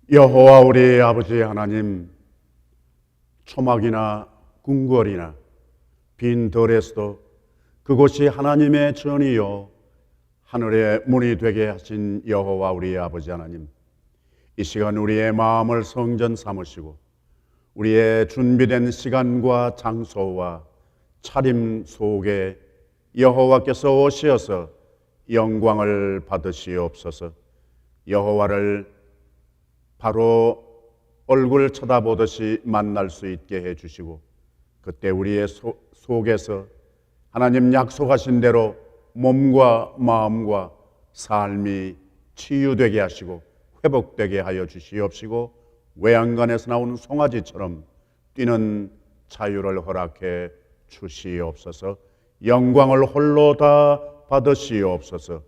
여호와 우리 아버지 하나님, 초막이나 궁궐이나 빈 들에서도 그곳이 하나님의 전이요 하늘의 문이 되게 하신 여호와 우리 아버지 하나님, 이 시간 우리의 마음을 성전 삼으시고 우리의 준비된 시간과 장소와 차림 속에 여호와께서 오시어서 영광을 받으시옵소서. 여호와를 바로 얼굴 쳐다보듯이 만날 수 있게 해주시고, 그때 우리의 속에서 하나님 약속하신 대로 몸과 마음과 삶이 치유되게 하시고 회복되게 하여 주시옵시고, 외양간에서 나오는 송아지처럼 뛰는 자유를 허락해 주시옵소서. 영광을 홀로 다 받으시옵소서.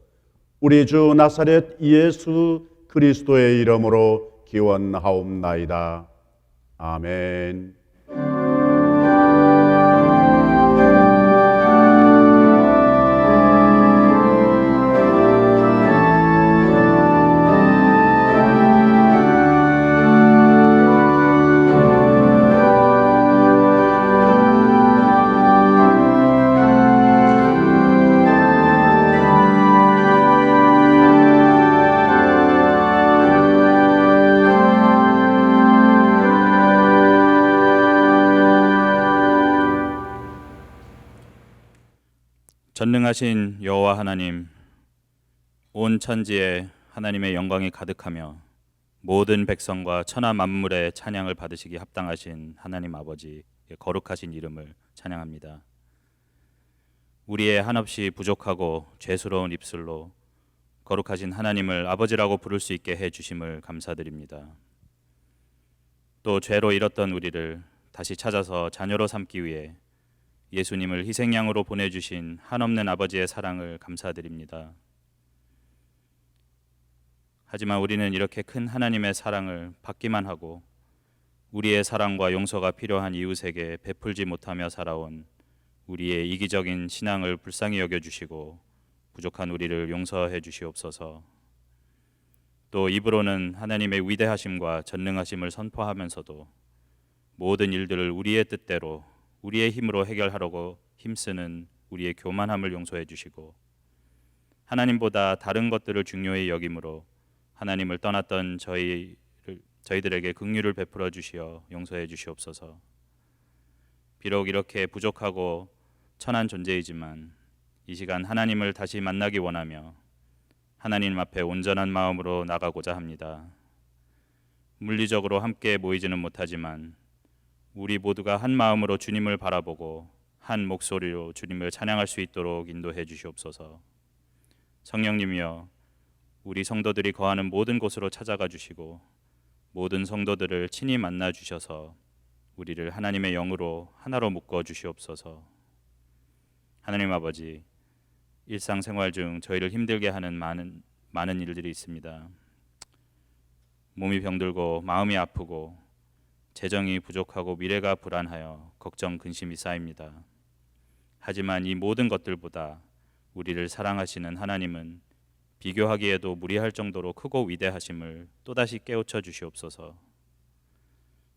우리 주 나사렛 예수 그리스도의 이름으로 기원하옵나이다. 아멘. 전능하신 여호와 하나님, 온 천지에 하나님의 영광이 가득하며 모든 백성과 천하 만물의 찬양을 받으시기 합당하신 하나님 아버지의 거룩하신 이름을 찬양합니다. 우리의 한없이 부족하고 죄스러운 입술로 거룩하신 하나님을 아버지라고 부를 수 있게 해주심을 감사드립니다. 또 죄로 잃었던 우리를 다시 찾아서 자녀로 삼기 위해 예수님을 희생양으로 보내주신 한없는 아버지의 사랑을 감사드립니다. 하지만 우리는 이렇게 큰 하나님의 사랑을 받기만 하고 우리의 사랑과 용서가 필요한 이웃에게 베풀지 못하며 살아온 우리의 이기적인 신앙을 불쌍히 여겨주시고 부족한 우리를 용서해 주시옵소서. 또 입으로는 하나님의 위대하심과 전능하심을 선포하면서도 모든 일들을 우리의 뜻대로 우리의 힘으로 해결하려고 힘쓰는 우리의 교만함을 용서해 주시고, 하나님보다 다른 것들을 중요히 여김으로 하나님을 떠났던 저희들에게 긍휼을 베풀어 주시어 용서해 주시옵소서. 비록 이렇게 부족하고 천한 존재이지만 이 시간 하나님을 다시 만나기 원하며 하나님 앞에 온전한 마음으로 나가고자 합니다. 물리적으로 함께 모이지는 못하지만 우리 모두가 한 마음으로 주님을 바라보고 한 목소리로 주님을 찬양할 수 있도록 인도해 주시옵소서. 성령님이여, 우리 성도들이 거하는 모든 곳으로 찾아가 주시고 모든 성도들을 친히 만나 주셔서 우리를 하나님의 영으로 하나로 묶어 주시옵소서. 하나님 아버지, 일상생활 중 저희를 힘들게 하는 많은 일들이 있습니다. 몸이 병들고 마음이 아프고 재정이 부족하고 미래가 불안하여 걱정 근심이 쌓입니다. 하지만 이 모든 것들보다 우리를 사랑하시는 하나님은 비교하기에도 무리할 정도로 크고 위대하심을 또다시 깨우쳐 주시옵소서.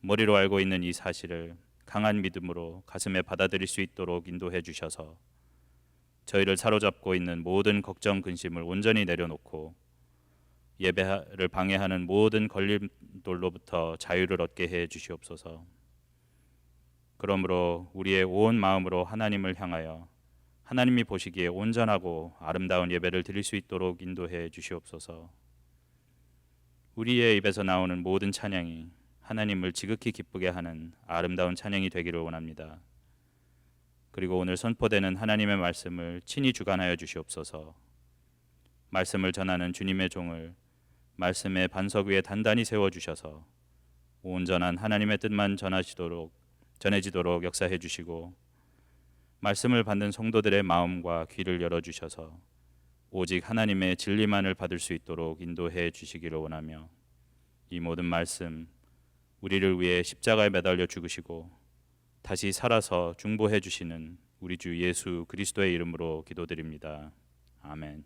머리로 알고 있는 이 사실을 강한 믿음으로 가슴에 받아들일 수 있도록 인도해 주셔서 저희를 사로잡고 있는 모든 걱정 근심을 온전히 내려놓고 예배를 방해하는 모든 걸림돌로부터 자유를 얻게 해 주시옵소서. 그러므로 우리의 온 마음으로 하나님을 향하여 하나님이 보시기에 온전하고 아름다운 예배를 드릴 수 있도록 인도해 주시옵소서. 우리의 입에서 나오는 모든 찬양이 하나님을 지극히 기쁘게 하는 아름다운 찬양이 되기를 원합니다. 그리고 오늘 선포되는 하나님의 말씀을 친히 주관하여 주시옵소서. 말씀을 전하는 주님의 종을 말씀의 반석 위에 단단히 세워주셔서 온전한 하나님의 뜻만 전해지도록 역사해 주시고, 말씀을 받는 성도들의 마음과 귀를 열어주셔서 오직 하나님의 진리만을 받을 수 있도록 인도해 주시기를 원하며, 이 모든 말씀 우리를 위해 십자가에 매달려 죽으시고 다시 살아서 중보해 주시는 우리 주 예수 그리스도의 이름으로 기도드립니다. 아멘.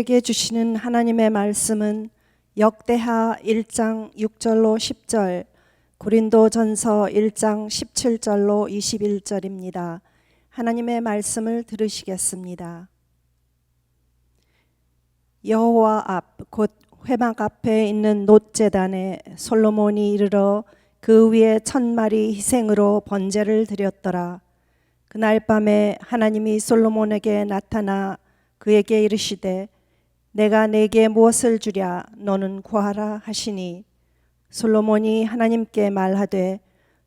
우리에게 주시는 하나님의 말씀은 역대하 1장 6절로 10절, 고린도전서 1장 17절로 21절입니다. 하나님의 말씀을 들으시겠습니다. 여호와 앞 곧 회막 앞에 있는 놋제단에 솔로몬이 이르러 그 위에 1000마리 희생으로 번제를 드렸더라. 그날 밤에 하나님이 솔로몬에게 나타나 그에게 이르시되 내가 네게 무엇을 주랴 너는 구하라 하시니 솔로몬이 하나님께 말하되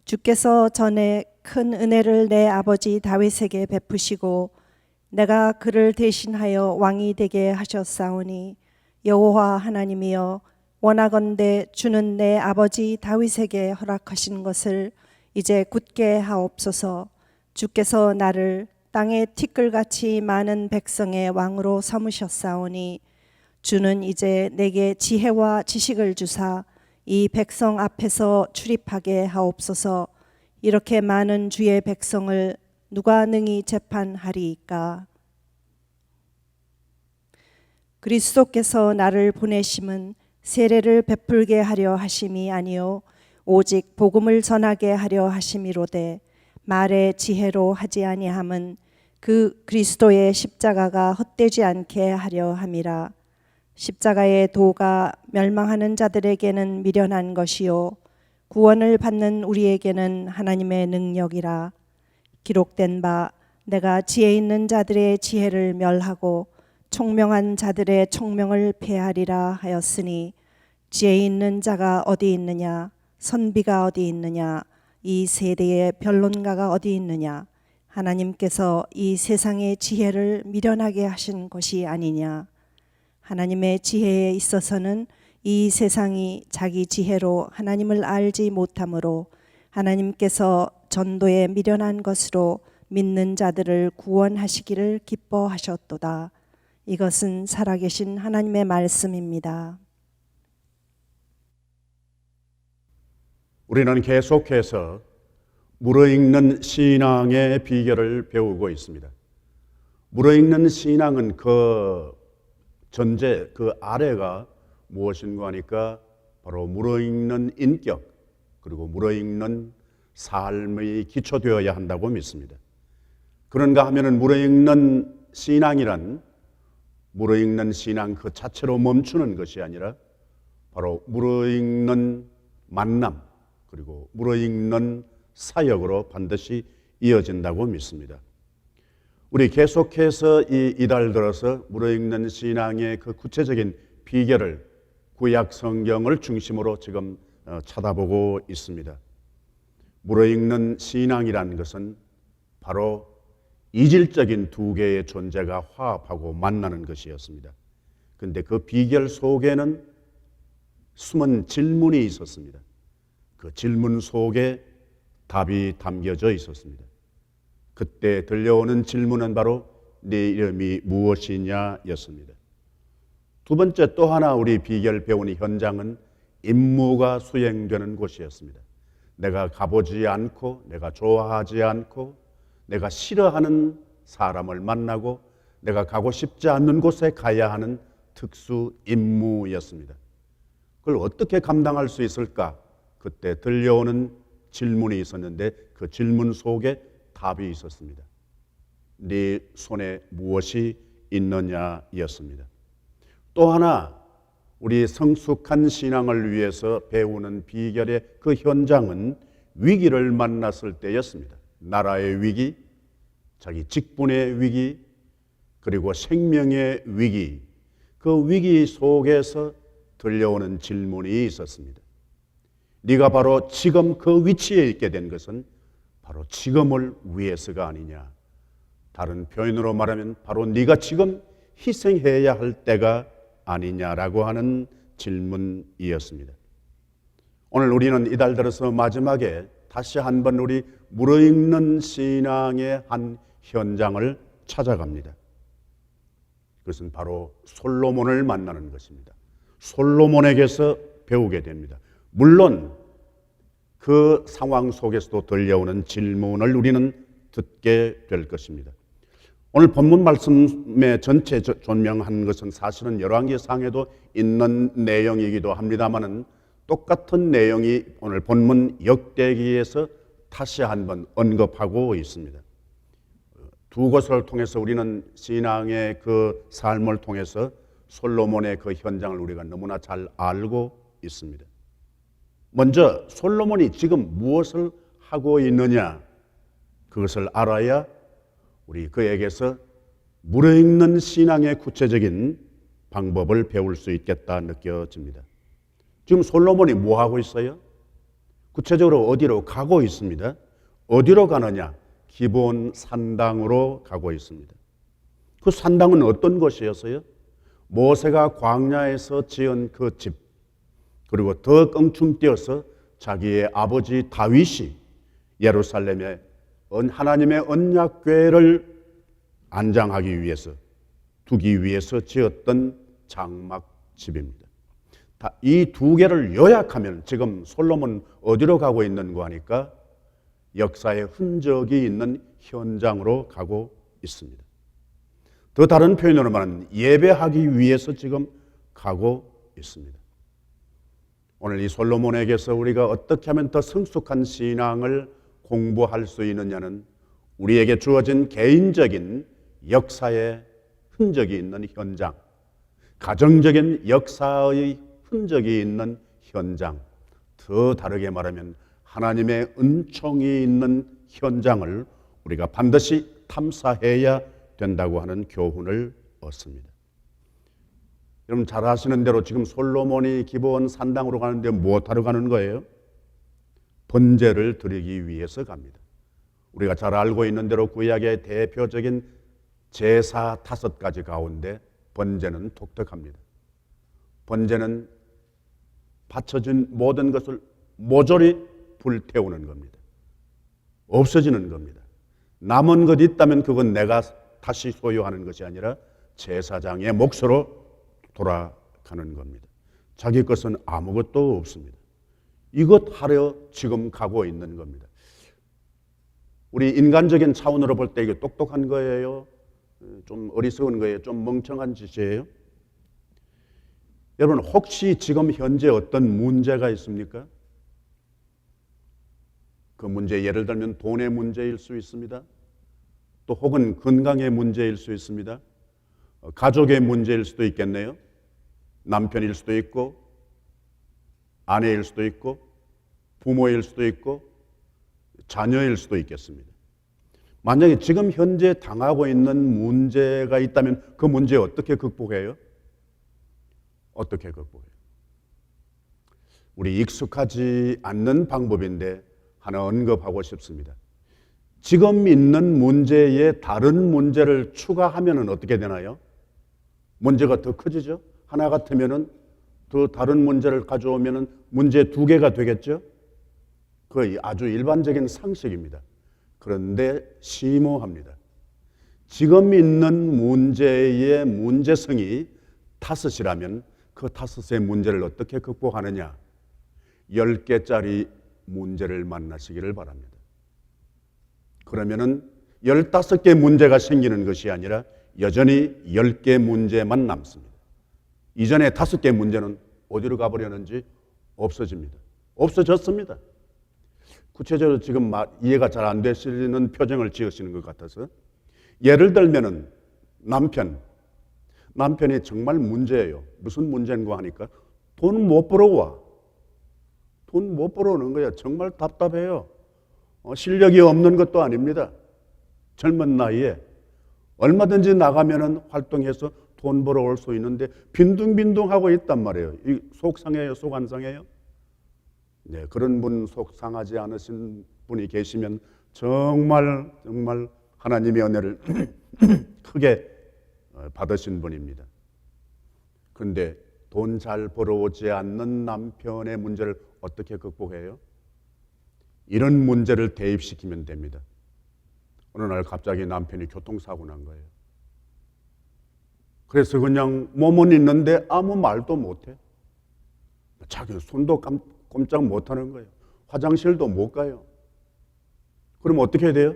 주께서 전에 큰 은혜를 내 아버지 다윗에게 베푸시고 내가 그를 대신하여 왕이 되게 하셨사오니 여호와 하나님이여 원하건대 주는 내 아버지 다윗에게 허락하신 것을 이제 굳게 하옵소서. 주께서 나를 땅에 티끌같이 많은 백성의 왕으로 삼으셨사오니 주는 이제 내게 지혜와 지식을 주사 이 백성 앞에서 출입하게 하옵소서. 이렇게 많은 주의 백성을 누가 능히 재판하리이까? 그리스도께서 나를 보내심은 세례를 베풀게 하려 하심이 아니요 오직 복음을 전하게 하려 하심이로되 말의 지혜로 하지 아니함은 그 그리스도의 십자가가 헛되지 않게 하려 함이라. 십자가의 도가 멸망하는 자들에게는 미련한 것이요 구원을 받는 우리에게는 하나님의 능력이라. 기록된 바 내가 지혜 있는 자들의 지혜를 멸하고 총명한 자들의 총명을 폐하리라 하였으니 지혜 있는 자가 어디 있느냐 선비가 어디 있느냐 이 세대의 변론가가 어디 있느냐 하나님께서 이 세상의 지혜를 미련하게 하신 것이 아니냐. 하나님의 지혜에 있어서는 이 세상이 자기 지혜로 하나님을 알지 못하므로 하나님께서 전도에 미련한 것으로 믿는 자들을 구원하시기를 기뻐하셨도다. 이것은 살아계신 하나님의 말씀입니다. 우리는 계속해서 물어익는 신앙의 비결을 배우고 있습니다. 물어익는 신앙은 그 전제, 그 아래가 무엇인가 하니까 바로 물어익는 인격 그리고 물어익는 삶의 기초되어야 한다고 믿습니다. 그런가 하면은 물어익는 신앙이란 물어익는 신앙 그 자체로 멈추는 것이 아니라 바로 물어익는 만남 그리고 물어익는 사역으로 반드시 이어진다고 믿습니다. 우리 계속해서 이달 들어서 물어익는 신앙의 그 구체적인 비결을 구약 성경을 중심으로 지금 찾아보고 있습니다. 물어익는 신앙이라는 것은 바로 이질적인 두 개의 존재가 화합하고 만나는 것이었습니다. 그런데 그 비결 속에는 숨은 질문이 있었습니다. 그 질문 속에 답이 담겨져 있었습니다. 그때 들려오는 질문은 바로 네 이름이 무엇이냐 였습니다. 두 번째 또 하나 우리 비결 배우는 현장은 임무가 수행되는 곳이었습니다. 내가 가보지 않고 내가 좋아하지 않고 내가 싫어하는 사람을 만나고 내가 가고 싶지 않는 곳에 가야 하는 특수 임무였습니다. 그걸 어떻게 감당할 수 있을까? 그때 들려오는 질문이 있었는데 그 질문 속에 답이 있었습니다. 네 손에 무엇이 있느냐였습니다. 또 하나 우리 성숙한 신앙을 위해서 배우는 비결의 그 현장은 위기를 만났을 때였습니다. 나라의 위기, 자기 직분의 위기, 그리고 생명의 위기, 그 위기 속에서 들려오는 질문이 있었습니다. 네가 바로 지금 그 위치에 있게 된 것은 바로 지금을 위해서가 아니냐. 다른 표현으로 말하면 바로 네가 지금 희생해야 할 때가 아니냐라고 하는 질문이었습니다. 오늘 우리는 이달 들어서 마지막에 다시 한번 우리 물어익는 신앙의 한 현장을 찾아갑니다. 그것은 바로 솔로몬을 만나는 것입니다. 솔로몬에게서 배우게 됩니다. 물론 그 상황 속에서도 들려오는 질문을 우리는 듣게 될 것입니다. 오늘 본문 말씀의 전체 존명한 것은 사실은 열왕기상에도 있는 내용이기도 합니다만은 똑같은 내용이 오늘 본문 역대기에서 다시 한번 언급하고 있습니다. 두 것을 통해서 우리는 신앙의 그 삶을 통해서 솔로몬의 그 현장을 우리가 너무나 잘 알고 있습니다. 먼저 솔로몬이 지금 무엇을 하고 있느냐, 그것을 알아야 우리 그에게서 무르익는 신앙의 구체적인 방법을 배울 수 있겠다 느껴집니다. 지금 솔로몬이 뭐 하고 있어요? 구체적으로 어디로 가고 있습니다. 어디로 가느냐? 기브온 산당으로 가고 있습니다. 그 산당은 어떤 곳이었어요? 모세가 광야에서 지은 그 집, 그리고 더 껑충 뛰어서 자기의 아버지 다윗이 예루살렘에 하나님의 언약궤를 안장하기 위해서, 두기 위해서 지었던 장막집입니다. 이 두 개를 요약하면 지금 솔로몬 어디로 가고 있는가 하니까 역사의 흔적이 있는 현장으로 가고 있습니다. 더 다른 표현으로 말하면 예배하기 위해서 지금 가고 있습니다. 오늘 이 솔로몬에게서 우리가 어떻게 하면 더 성숙한 신앙을 공부할 수 있느냐는 우리에게 주어진 개인적인 역사의 흔적이 있는 현장, 가정적인 역사의 흔적이 있는 현장, 더 다르게 말하면 하나님의 은총이 있는 현장을 우리가 반드시 탐사해야 된다고 하는 교훈을 얻습니다. 여러분 잘 아시는 대로 지금 솔로몬이 기브온 산당으로 가는데 무엇하러 가는 거예요? 번제를 드리기 위해서 갑니다. 우리가 잘 알고 있는 대로 구약의 대표적인 제사 5가지 가운데 번제는 독특합니다. 번제는 바쳐진 모든 것을 모조리 불태우는 겁니다. 없어지는 겁니다. 남은 것 있다면 그건 내가 다시 소유하는 것이 아니라 제사장의 몫으로 돌아가는 겁니다. 자기 것은 아무것도 없습니다. 이것 하려 지금 가고 있는 겁니다. 우리 인간적인 차원으로 볼 때 이게 똑똑한 거예요? 좀 어리석은 거예요? 좀 멍청한 짓이에요? 여러분 혹시 지금 현재 어떤 문제가 있습니까? 그 문제 예를 들면 돈의 문제일 수 있습니다. 또 혹은 건강의 문제일 수 있습니다. 가족의 문제일 수도 있겠네요. 남편일 수도 있고 아내일 수도 있고 부모일 수도 있고 자녀일 수도 있겠습니다. 만약에 지금 현재 당하고 있는 문제가 있다면 그 문제 어떻게 극복해요? 어떻게 극복해요? 우리 익숙하지 않는 방법인데 하나 언급하고 싶습니다. 지금 있는 문제에 다른 문제를 추가하면 어떻게 되나요? 문제가 더 커지죠? 하나 같으면 더 다른 문제를 가져오면 문제 2개가 되겠죠? 그 아주 일반적인 상식입니다. 그런데 심오합니다. 지금 있는 문제의 문제성이 5이라면 그 5의 문제를 어떻게 극복하느냐? 10개짜리 문제를 만나시기를 바랍니다. 그러면은 15개 문제가 생기는 것이 아니라 여전히 10개 문제만 남습니다. 이전에 5개 문제는 어디로 가버렸는지 없어집니다. 없어졌습니다. 구체적으로 지금 이해가 잘 안 되시는 표정을 지으시는 것 같아서 예를 들면은 남편이 정말 문제예요. 무슨 문제인가 하니까 돈 못 벌어와. 돈 못 벌어오는 거야. 정말 답답해요. 실력이 없는 것도 아닙니다. 젊은 나이에 얼마든지 나가면은 활동해서 돈 벌어올 수 있는데 빈둥빈둥하고 있단 말이에요. 속 상해요? 속 안 상해요? 네, 그런 분 속 상하지 않으신 분이 계시면 정말 하나님의 은혜를 크게 받으신 분입니다. 그런데 돈 잘 벌어오지 않는 남편의 문제를 어떻게 극복해요? 이런 문제를 대입시키면 됩니다. 어느 날 갑자기 남편이 교통사고 난 거예요. 그래서 그냥 몸은 있는데 아무 말도 못해. 자기 손도 꼼짝 못하는 거예요. 화장실도 못 가요. 그럼 어떻게 해야 돼요?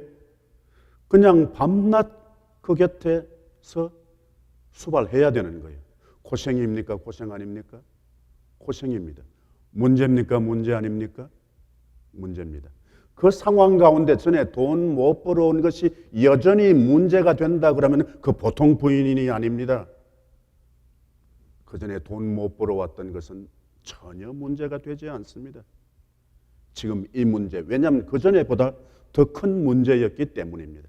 그냥 밤낮 그 곁에서 수발해야 되는 거예요. 고생입니까? 고생 아닙니까? 고생입니다. 문제입니까? 문제 아닙니까? 문제입니다. 그 상황 가운데 전에 돈 못 벌어온 것이 여전히 문제가 된다 그러면 그 보통 부인이 아닙니다. 그 전에 돈 못 벌어왔던 것은 전혀 문제가 되지 않습니다. 지금 이 문제, 왜냐하면 그 전에보다 더 큰 문제였기 때문입니다.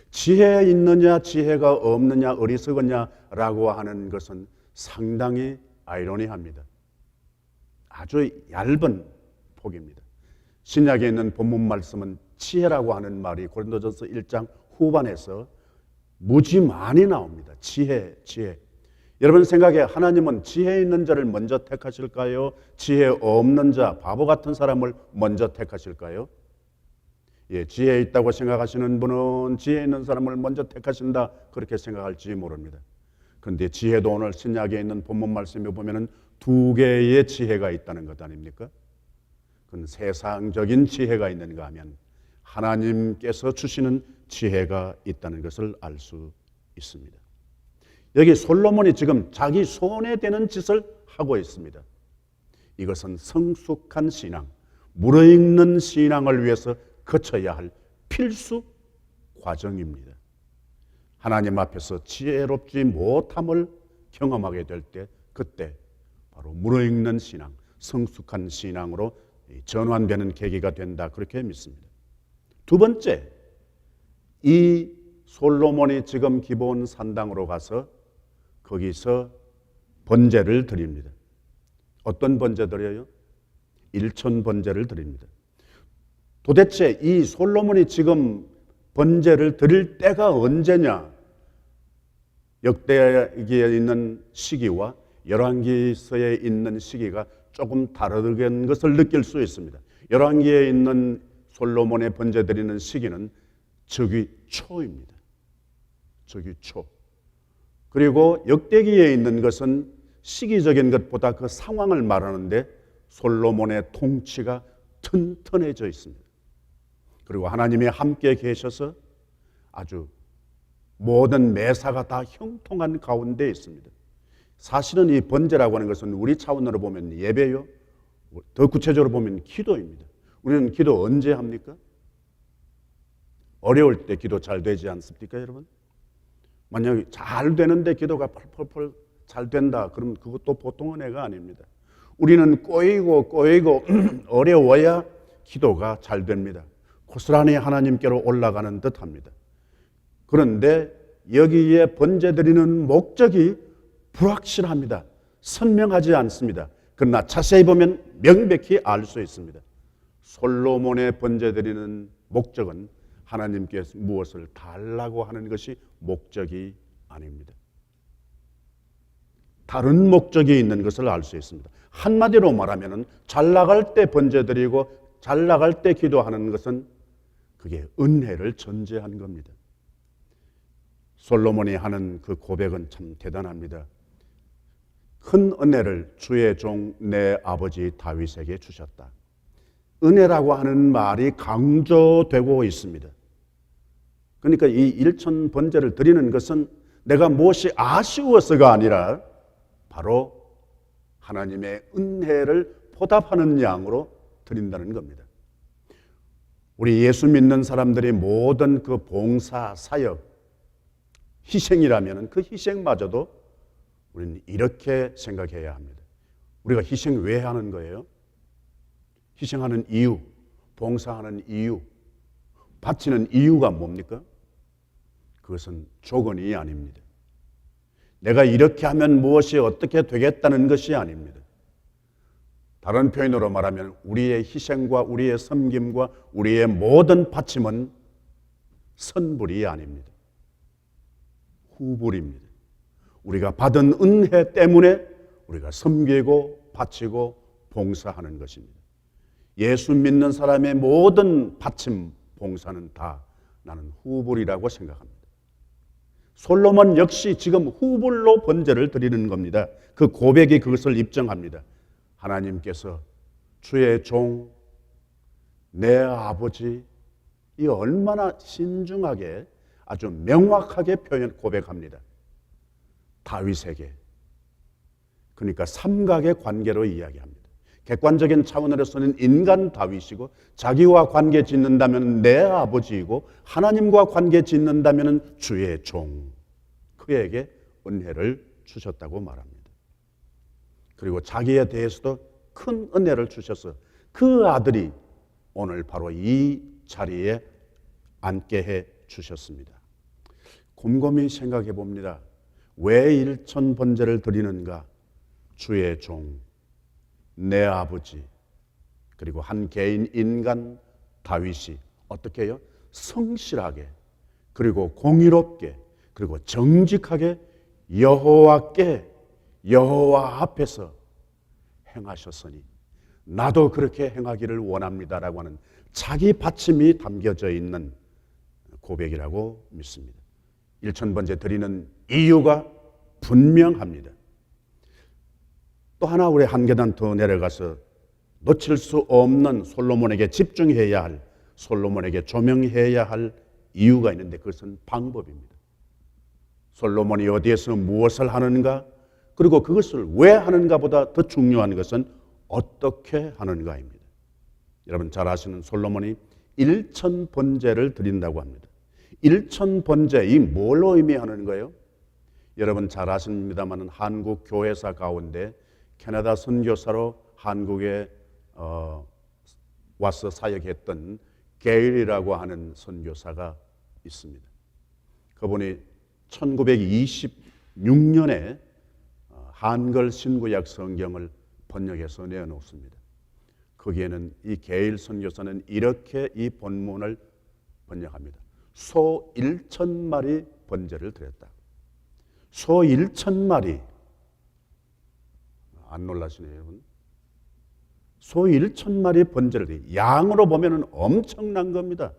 지혜 있느냐 지혜가 없느냐 어리석었냐라고 하는 것은 상당히 아이러니합니다. 아주 얇은 폭입니다. 신약에 있는 본문 말씀은 지혜라고 하는 말이 고린도전서 1장 후반에서 무지 많이 나옵니다. 지혜. 여러분 생각에 하나님은 지혜 있는 자를 먼저 택하실까요? 지혜 없는 자, 바보 같은 사람을 먼저 택하실까요? 예, 지혜 있다고 생각하시는 분은 지혜 있는 사람을 먼저 택하신다 그렇게 생각할지 모릅니다. 그런데 지혜도 오늘 신약에 있는 본문 말씀에 보면은 두 개의 지혜가 있다는 것 아닙니까? 그건 세상적인 지혜가 있는가 하면 하나님께서 주시는 지혜가 있다는 것을 알 수 있습니다. 여기 솔로몬이 지금 자기 손에 되는 짓을 하고 있습니다. 이것은 성숙한 신앙, 무르익는 신앙을 위해서 거쳐야 할 필수 과정입니다. 하나님 앞에서 지혜롭지 못함을 경험하게 될 때 그때 바로 무르익는 신앙, 성숙한 신앙으로 전환되는 계기가 된다 그렇게 믿습니다. 두 번째, 이 솔로몬이 지금 기브온 산당으로 가서 거기서 번제를 드립니다. 어떤 번제 드려요? 일천 번제를 드립니다. 도대체 이 솔로몬이 지금 번제를 드릴 때가 언제냐? 역대기에 있는 시기와 열왕기서에 있는 시기가 조금 다르다는 것을 느낄 수 있습니다. 열왕기에 있는 솔로몬의 번제 드리는 시기는 저기 초입니다. 저기 초. 그리고 역대기에 있는 것은 시기적인 것보다 그 상황을 말하는데 솔로몬의 통치가 튼튼해져 있습니다. 그리고 하나님이 함께 계셔서 아주 모든 매사가 다 형통한 가운데 있습니다. 사실은 이 번제라고 하는 것은 우리 차원으로 보면 예배요, 더 구체적으로 보면 기도입니다. 우리는 기도 언제 합니까? 어려울 때 기도 잘 되지 않습니까, 여러분? 만약에 잘 되는데 기도가 펄펄펄 잘 된다, 그러면 그것도 보통 은혜가 아닙니다. 우리는 꼬이고 어려워야 기도가 잘 됩니다. 고스란히 하나님께로 올라가는 듯합니다. 그런데 여기에 번제 드리는 목적이 불확실합니다. 선명하지 않습니다. 그러나 자세히 보면 명백히 알 수 있습니다. 솔로몬의 번제 드리는 목적은 하나님께서 무엇을 달라고 하는 것이 목적이 아닙니다. 다른 목적이 있는 것을 알 수 있습니다. 한마디로 말하면 잘 나갈 때 번제 드리고 잘 나갈 때 기도하는 것은 그게 은혜를 전제한 겁니다. 솔로몬이 하는 그 고백은 참 대단합니다. 큰 은혜를 주의 종 내 아버지 다윗에게 주셨다. 은혜라고 하는 말이 강조되고 있습니다. 그러니까 이 일천 번제를 드리는 것은 내가 무엇이 아쉬워서가 아니라 바로 하나님의 은혜를 보답하는 양으로 드린다는 겁니다. 우리 예수 믿는 사람들이 모든 그 봉사, 사역, 희생이라면 그 희생마저도 우리는 이렇게 생각해야 합니다. 우리가 희생 왜 하는 거예요? 희생하는 이유, 봉사하는 이유, 바치는 이유가 뭡니까? 그것은 조건이 아닙니다. 내가 이렇게 하면 무엇이 어떻게 되겠다는 것이 아닙니다. 다른 표현으로 말하면 우리의 희생과 우리의 섬김과 우리의 모든 바침은 선불이 아닙니다. 후불입니다. 우리가 받은 은혜 때문에 우리가 섬기고 바치고 봉사하는 것입니다. 예수 믿는 사람의 모든 바침, 봉사는 다 나는 후불이라고 생각합니다. 솔로몬 역시 지금 후불로 번제를 드리는 겁니다. 그 고백이 그것을 입증합니다. 하나님께서 주의 종, 내 아버지, 이 얼마나 신중하게 아주 명확하게 고백합니다. 다윗에게. 그러니까 삼각의 관계로 이야기합니다. 객관적인 차원으로서는 인간 다윗이고, 자기와 관계 짓는다면 내 아버지이고, 하나님과 관계 짓는다면 주의 종, 그에게 은혜를 주셨다고 말합니다. 그리고 자기에 대해서도 큰 은혜를 주셔서 그 아들이 오늘 바로 이 자리에 앉게 해 주셨습니다. 곰곰이 생각해 봅니다. 왜 일천번제를 드리는가? 주의 종, 내 아버지, 그리고 한 개인 인간 다윗이 어떻게 해요? 성실하게, 그리고 공의롭게, 그리고 정직하게 여호와 앞에서 행하셨으니 나도 그렇게 행하기를 원합니다라고 하는 자기 바침이 담겨져 있는 고백이라고 믿습니다. 일천번제 드리는 이유가 분명합니다. 또 하나 우리 한 계단 더 내려가서 놓칠 수 없는 솔로몬에게 집중해야 할, 솔로몬에게 조명해야 할 이유가 있는데 그것은 방법입니다. 솔로몬이 어디에서 무엇을 하는가, 그리고 그것을 왜 하는가보다 더 중요한 것은 어떻게 하는가입니다. 여러분 잘 아시는 솔로몬이 일천번제를 드린다고 합니다. 일천번제, 이 뭘로 의미하는 거예요? 여러분 잘 아십니다만 한국 교회사 가운데 캐나다 선교사로 한국에 와서 사역했던 게일이라고 하는 선교사가 있습니다. 그분이 1926년에 한글 신구약 성경을 번역해서 내어놓습니다. 거기에는 이 게일 선교사는 이렇게 이 본문을 번역합니다. 소 1,000마리 번제를 드렸다. 소 1,000마리, 안 놀라시네요, 여러분. 소 1,000마리 번제를, 양으로 보면 엄청난 겁니다.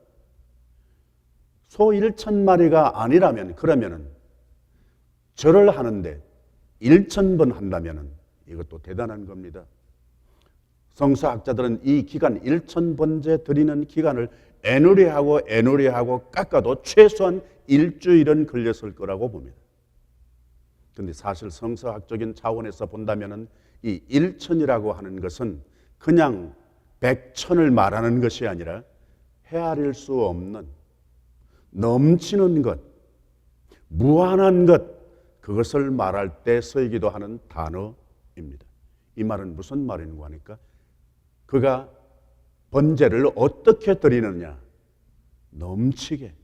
소 1,000마리가 아니라면, 그러면은 절을 하는데 1,000번 한다면은 이것도 대단한 겁니다. 성서학자들은 이 기간, 1,000번제 드리는 기간을 애누리하고 깎아도 최소한 일주일은 걸렸을 거라고 봅니다. 그런데 사실 성서학적인 차원에서 본다면은 이 1천이라고 하는 것은 그냥 100천을 말하는 것이 아니라 헤아릴 수 없는 넘치는 것, 무한한 것, 그것을 말할 때 쓰이기도 하는 단어입니다. 이 말은 무슨 말인가 하니까 그가 번제를 어떻게 드리느냐, 넘치게,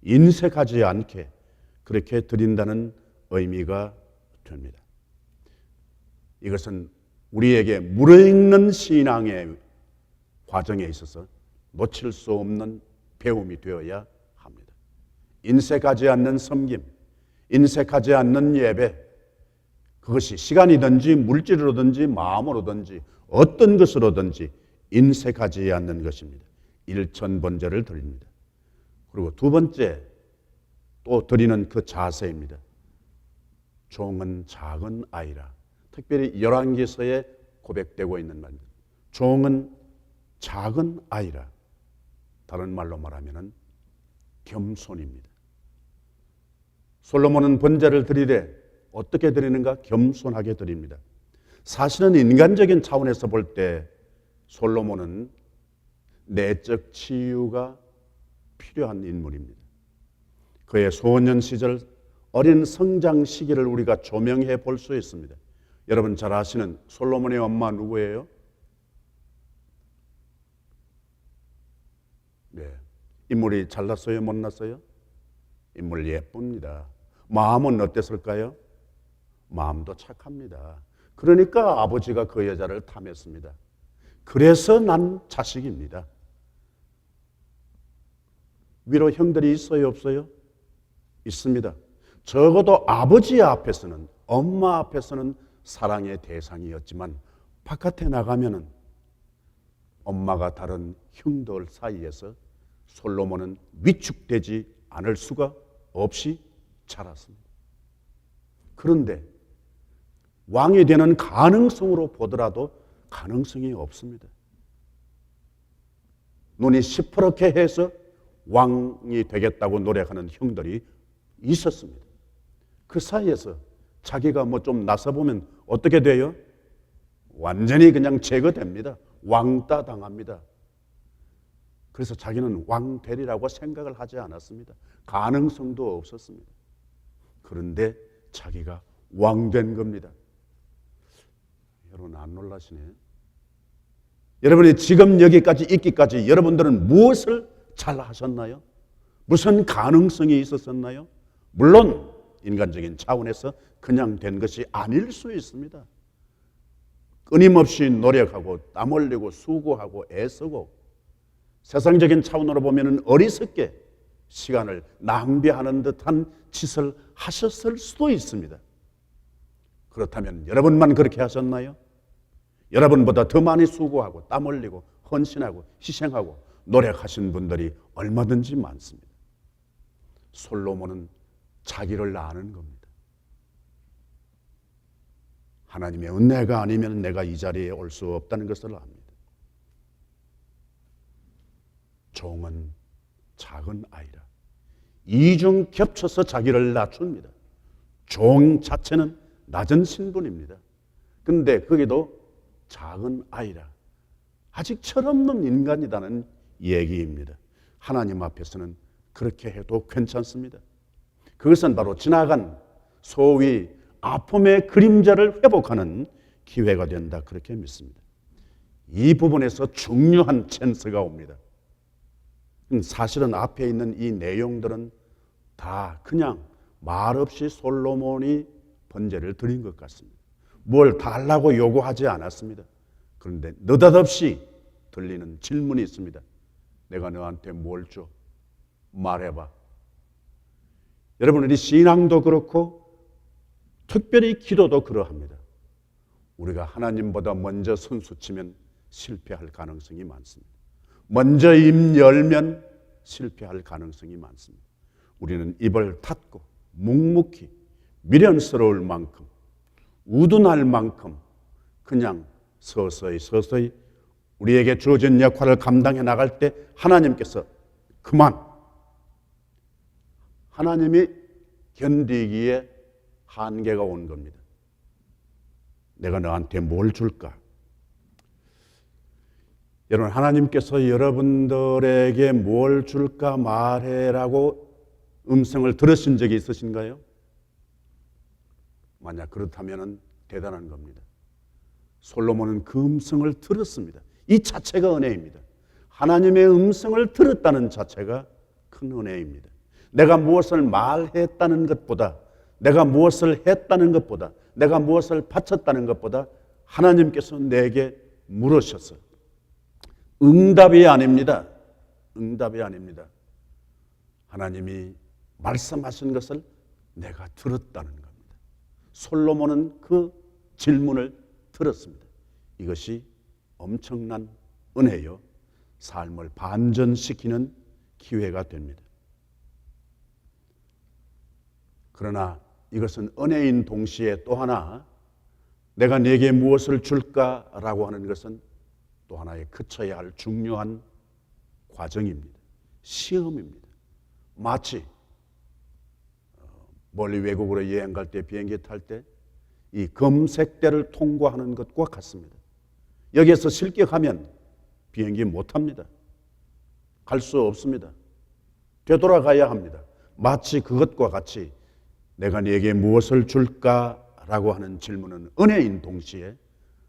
인색하지 않게 그렇게 드린다는 의미가 됩니다. 이것은 우리에게 무르익는 신앙의 과정에 있어서 놓칠 수 없는 배움이 되어야 합니다. 인색하지 않는 섬김, 인색하지 않는 예배, 그것이 시간이든지 물질로든지 마음으로든지 어떤 것으로든지 인색하지 않는 것입니다. 일천번제를 드립니다. 그리고 두 번째 또 드리는 그 자세입니다. 종은 작은 아이라. 특별히 열왕기서에 고백되고 있는 말입니다. 종은 작은 아이라. 다른 말로 말하면 겸손입니다. 솔로몬은 번제를 드리되 어떻게 드리는가? 겸손하게 드립니다. 사실은 인간적인 차원에서 볼 때 솔로몬은 내적 치유가 필요한 인물입니다. 그의 소년 시절 어린 성장 시기를 우리가 조명해 볼 수 있습니다. 여러분 잘 아시는 솔로몬의 엄마 누구예요? 네, 인물이 잘났어요? 못났어요? 인물 예쁩니다. 마음은 어땠을까요? 마음도 착합니다. 그러니까 아버지가 그 여자를 탐했습니다. 그래서 난 자식입니다. 위로 형들이 있어요, 없어요? 있습니다. 적어도 아버지 앞에서는, 엄마 앞에서는 사랑의 대상이었지만 바깥에 나가면은 엄마가 다른 형들 사이에서 솔로몬은 위축되지 않을 수가 없이 자랐습니다. 그런데 왕이 되는 가능성으로 보더라도 가능성이 없습니다. 눈이 시퍼렇게 해서 왕이 되겠다고 노력하는 형들이 있었습니다. 그 사이에서 자기가 뭐 좀 나서보면 어떻게 돼요? 완전히 그냥 제거됩니다. 왕따 당합니다. 그래서 자기는 왕 되리라고 생각을 하지 않았습니다. 가능성도 없었습니다. 그런데 자기가 왕 된 겁니다. 여러분 안 놀라시네요? 여러분이 지금 여기까지 있기까지 여러분들은 무엇을 잘 하셨나요? 무슨 가능성이 있었었나요? 물론 인간적인 차원에서 그냥 된 것이 아닐 수 있습니다. 끊임없이 노력하고 땀 흘리고 수고하고 애쓰고 세상적인 차원으로 보면 어리석게 시간을 낭비하는 듯한 짓을 하셨을 수도 있습니다. 그렇다면 여러분만 그렇게 하셨나요? 여러분보다 더 많이 수고하고 땀 흘리고 헌신하고 희생하고 노력하신 분들이 얼마든지 많습니다. 솔로몬은 자기를 아는 겁니다. 하나님의 은혜가 아니면 내가 이 자리에 올 수 없다는 것을 압니다. 종은 작은 아이라. 이중 겹쳐서 자기를 낮춥니다. 종 자체는 낮은 신분입니다. 근데 거기도 작은 아이라. 아직 철없는 인간이라는 얘기입니다. 하나님 앞에서는 그렇게 해도 괜찮습니다. 그것은 바로 지나간 소위 아픔의 그림자를 회복하는 기회가 된다, 그렇게 믿습니다. 이 부분에서 중요한 찬스가 옵니다. 사실은 앞에 있는 이 내용들은 다 그냥 말없이 솔로몬이 번제를 드린 것 같습니다. 뭘 달라고 요구하지 않았습니다. 그런데 느닷없이 들리는 질문이 있습니다. 내가 너한테 뭘 줘? 말해봐. 여러분, 우리 신앙도 그렇고 특별히 기도도 그러합니다. 우리가 하나님보다 먼저 선수치면 실패할 가능성이 많습니다. 먼저 입 열면 실패할 가능성이 많습니다. 우리는 입을 닫고 묵묵히 미련스러울 만큼 우둔할 만큼 그냥 서서히 우리에게 주어진 역할을 감당해 나갈 때 하나님께서 그만, 하나님이 견디기에 한계가 온 겁니다. 내가 너한테 뭘 줄까? 여러분, 하나님께서 여러분들에게 뭘 줄까 말해라고 음성을 들으신 적이 있으신가요? 만약 그렇다면 대단한 겁니다. 솔로몬은 그 음성을 들었습니다. 이 자체가 은혜입니다. 하나님의 음성을 들었다는 자체가 큰 은혜입니다. 내가 무엇을 말했다는 것보다, 내가 무엇을 했다는 것보다, 내가 무엇을 바쳤다는 것보다 하나님께서 내게 물으셔서 응답이 아닙니다. 응답이 아닙니다. 하나님이 말씀하신 것을 내가 들었다는 겁니다. 솔로몬은 그 질문을 들었습니다. 이것이 엄청난 은혜요, 삶을 반전시키는 기회가 됩니다. 그러나 이것은 은혜인 동시에 또 하나, 내가 네게 무엇을 줄까라고 하는 것은 또 하나의 거쳐야 할 중요한 과정입니다. 시험입니다. 마치 멀리 외국으로 여행 갈 때, 비행기 탈 때 이 검색대를 통과하는 것과 같습니다. 여기에서 실격하면 비행기 못 탑니다. 갈 수 없습니다. 되돌아가야 합니다. 마치 그것과 같이 내가 네게 무엇을 줄까라고 하는 질문은 은혜인 동시에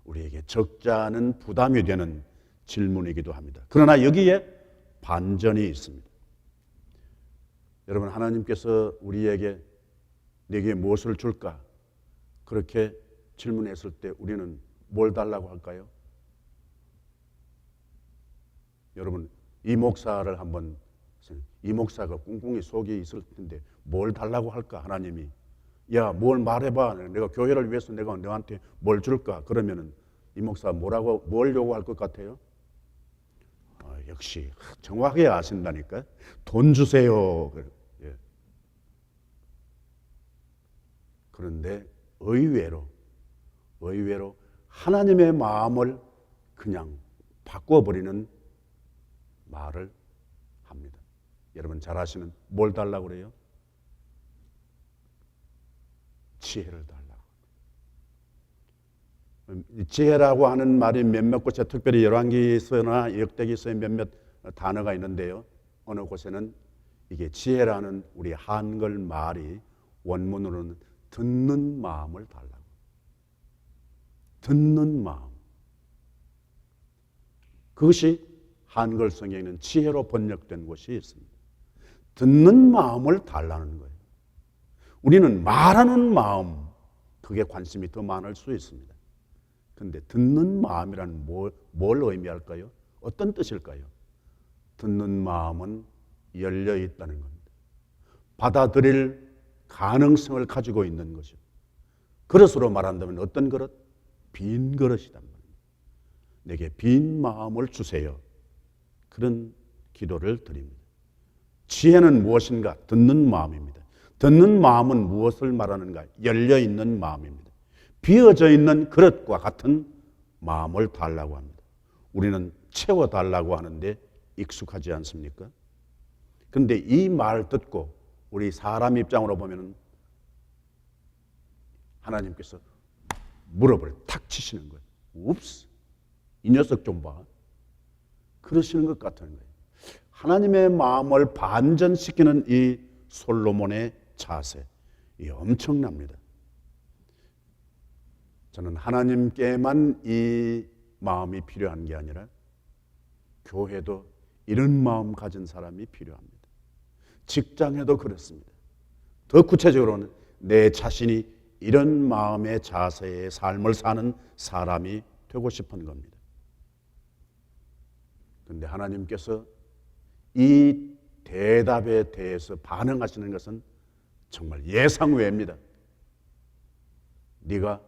우리에게 적지 않은 부담이 되는 질문이기도 합니다. 그러나 여기에 반전이 있습니다. 여러분, 하나님께서 우리에게 네게 무엇을 줄까? 그렇게 질문했을 때 우리는 뭘 달라고 할까요? 여러분, 이 목사를 한번, 이 목사가 꿍꿍이 속이 있을 텐데 뭘 달라고 할까? 하나님이 야, 뭘 말해봐. 내가 교회를 위해서 내가 너한테 뭘 줄까? 그러면은 이 목사 뭐라고, 뭘 요구할 것 같아요? 역시 정확하게 아신다니까. 돈 주세요. 예. 그런데 의외로 하나님의 마음을 그냥 바꿔버리는 말을 합니다. 여러분 잘 아시는 뭘 달라고 그래요? 지혜를 달라고. 지혜라고 하는 말이 몇몇 곳에 특별히 열왕기서나 역대기서에 몇몇 단어가 있는데요. 어느 곳에는 이게 지혜라는 우리 한글 말이 원문으로는 듣는 마음을 달라고. 듣는 마음. 그것이 한글 성경에는 지혜로 번역된 곳이 있습니다. 듣는 마음을 달라는 거예요. 우리는 말하는 마음, 그게 관심이 더 많을 수 있습니다. 그런데 듣는 마음이란 뭘 의미할까요? 어떤 뜻일까요? 듣는 마음은 열려 있다는 겁니다. 받아들일 가능성을 가지고 있는 것이죠. 그릇으로 말한다면 어떤 그릇? 빈 그릇이란 말입니다. 내게 빈 마음을 주세요. 그런 기도를 드립니다. 지혜는 무엇인가? 듣는 마음입니다. 듣는 마음은 무엇을 말하는가? 열려있는 마음입니다. 비어져 있는 그릇과 같은 마음을 달라고 합니다. 우리는 채워달라고 하는데 익숙하지 않습니까? 그런데 이 말 듣고 우리 사람 입장으로 보면 하나님께서 무릎을 탁 치시는 거예요. 웁스, 이 녀석 좀 봐. 그러시는 것 같은 거예요. 하나님의 마음을 반전시키는 이 솔로몬의 자세, 이 엄청납니다. 저는 하나님께만 이 마음이 필요한 게 아니라 교회도 이런 마음 가진 사람이 필요합니다. 직장에도 그렇습니다. 더 구체적으로는 내 자신이 이런 마음의 자세의 삶을 사는 사람이 되고 싶은 겁니다. 그런데 하나님께서 이 대답에 대해서 반응하시는 것은 정말 예상 외입니다. 네가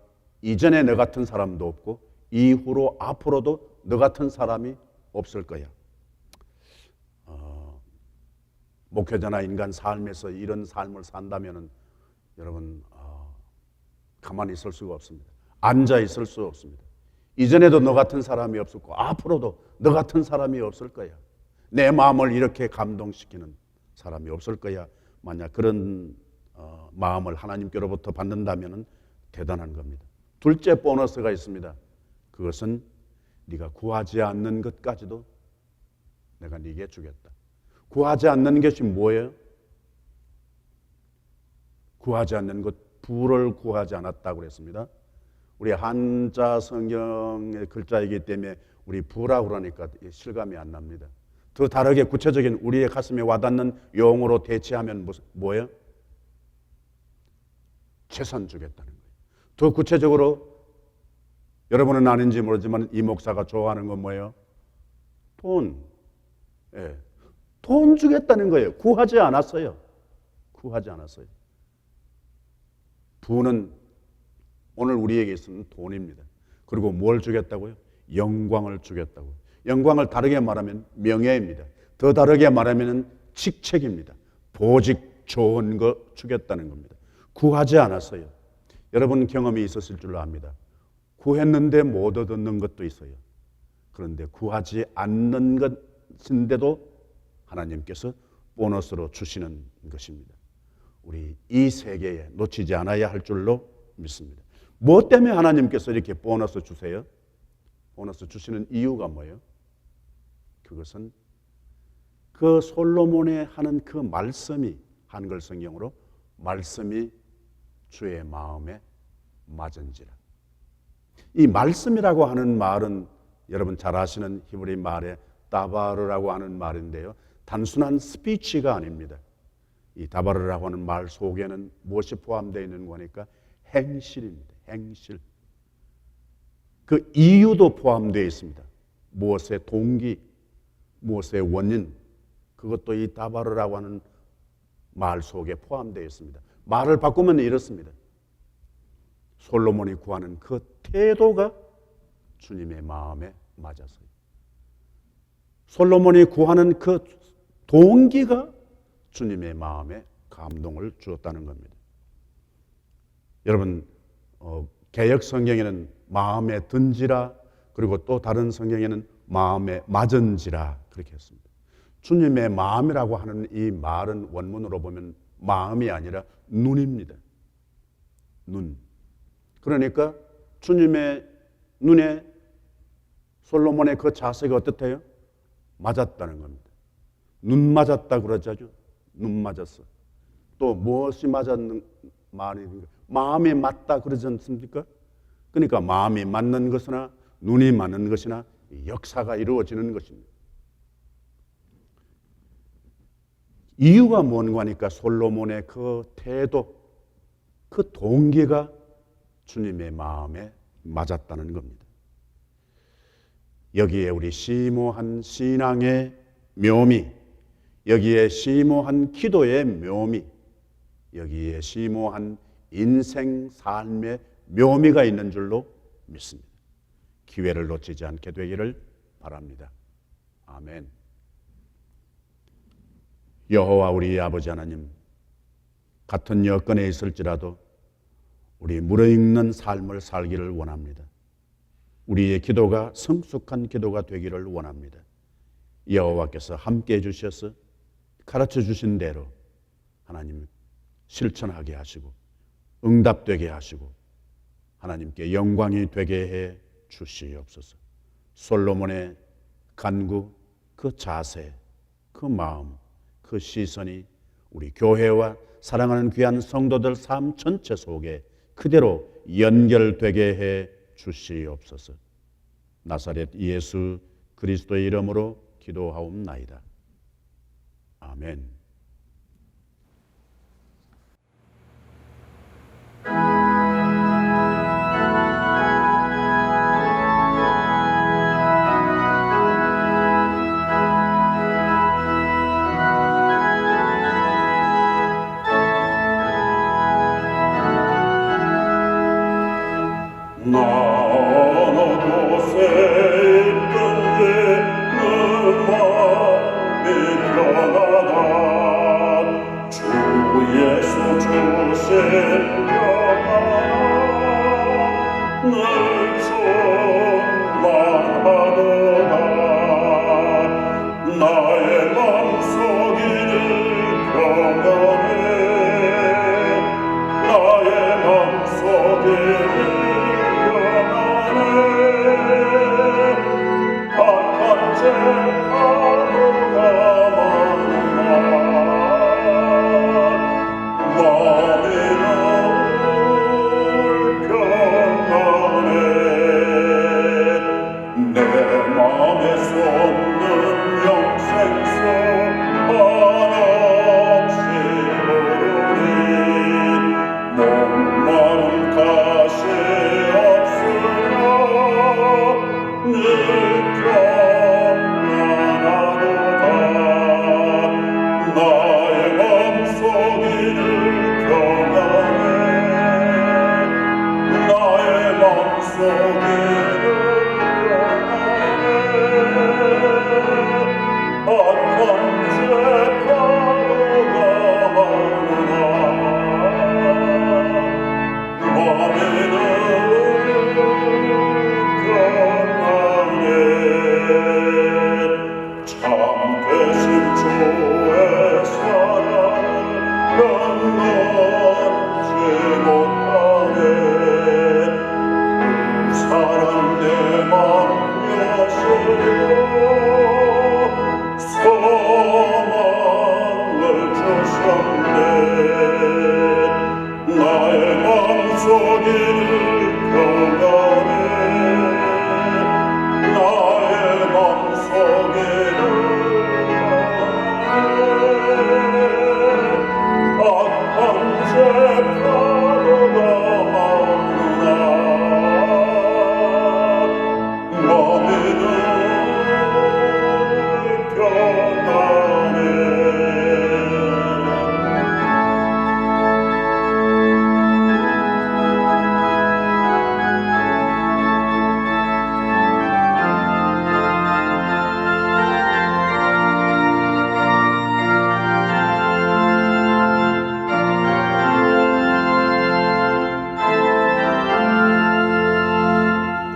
이전에 너 같은 사람도 없고 이후로 앞으로도 너 같은 사람이 없을 거야. 목회자나 인간 삶에서 이런 삶을 산다면 여러분 가만히 있을 수가 없습니다. 앉아 있을 수 없습니다. 이전에도 너 같은 사람이 없었고 앞으로도 너 같은 사람이 없을 거야. 내 마음을 이렇게 감동시키는 사람이 없을 거야. 만약 그런 마음을 하나님께로부터 받는다면 대단한 겁니다. 둘째 보너스가 있습니다. 그것은 네가 구하지 않는 것까지도 내가 네게 주겠다. 구하지 않는 것이 뭐예요? 구하지 않는 것, 부를 구하지 않았다고 그랬습니다. 우리 한자 성경의 글자이기 때문에 우리 부라고 그러니까 실감이 안 납니다. 더 다르게 구체적인 우리의 가슴에 와닿는 용어로 대체하면 뭐예요? 재산 주겠다는 거예요. 더 구체적으로 여러분은 아닌지 모르지만 이 목사가 좋아하는 건 뭐예요? 돈. 예. 돈 주겠다는 거예요. 구하지 않았어요. 구하지 않았어요. 부는 오늘 우리에게 있는 돈입니다. 그리고 뭘 주겠다고요? 영광을 주겠다고요. 영광을 다르게 말하면 명예입니다. 더 다르게 말하면 직책입니다. 보직 좋은 거 주겠다는 겁니다. 구하지 않았어요. 여러분 경험이 있었을 줄로 압니다. 구했는데 못 얻는 것도 있어요. 그런데 구하지 않는 것인데도 하나님께서 보너스로 주시는 것입니다. 우리 이 세계에 놓치지 않아야 할 줄로 믿습니다. 무엇 때문에 하나님께서 이렇게 보너스 주세요? 보너스 주시는 이유가 뭐예요? 그것은 그 솔로몬의 하는 그 말씀이 한글 성경으로 말씀이 주의 마음에 맞은지라. 이 말씀이라고 하는 말은 여러분 잘 아시는 히브리 말의 다바르라고 하는 말인데요. 단순한 스피치가 아닙니다. 이 다바르라고 하는 말 속에는 무엇이 포함되어 있는 거니까 행실입니다. 행실. 그 이유도 포함되어 있습니다. 무엇의 동기, 무엇의 원인, 그것도 이 다바르라고 하는 말 속에 포함되어 있습니다. 말을 바꾸면 이렇습니다. 솔로몬이 구하는 그 태도가 주님의 마음에 맞았어요. 솔로몬이 구하는 그 동기가 주님의 마음에 감동을 주었다는 겁니다. 여러분 개역 성경에는 마음에 든지라, 그리고 또 다른 성경에는 마음에 맞은지라 그렇게 했습니다. 주님의 마음이라고 하는 이 말은 원문으로 보면 마음이 아니라 눈입니다. 눈. 그러니까 주님의 눈에 솔로몬의 그 자세가 어떻대요? 맞았다는 겁니다. 눈 맞았다 그러죠. 눈 맞았어. 또 무엇이 맞았는 말입니까? 마음이 맞다 그러지 않습니까? 그러니까 마음이 맞는 것이나 눈이 맞는 것이나 역사가 이루어지는 것입니다. 이유가 뭔가 하니까 솔로몬의 그 태도, 그 동기가 주님의 마음에 맞았다는 겁니다. 여기에 우리 심오한 신앙의 묘미, 여기에 심오한 기도의 묘미, 여기에 심오한 인생 삶의 묘미가 있는 줄로 믿습니다. 기회를 놓치지 않게 되기를 바랍니다. 아멘. 여호와 우리 아버지 하나님, 같은 여건에 있을지라도 우리 무르익는 삶을 살기를 원합니다. 우리의 기도가 성숙한 기도가 되기를 원합니다. 여호와께서 함께해 주셔서 가르쳐 주신 대로 하나님 실천하게 하시고 응답되게 하시고 하나님께 영광이 되게 해 주시옵소서. 솔로몬의 간구, 그 자세, 그 마음, 그 시선이 우리 교회와 사랑하는 귀한 성도들 삶 전체 속에 그대로 연결되게 해 주시옵소서. 나사렛 예수 그리스도의 이름으로 기도하옵나이다. 아멘.